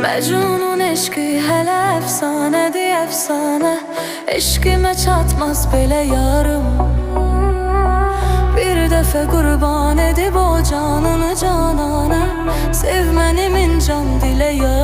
Mecnun'un eşki hele efsanedir efsane. Eşkime çatmaz belə yarım. Bir dəfə qurban edib o canını canana. Sev mənim incam dilə yarım.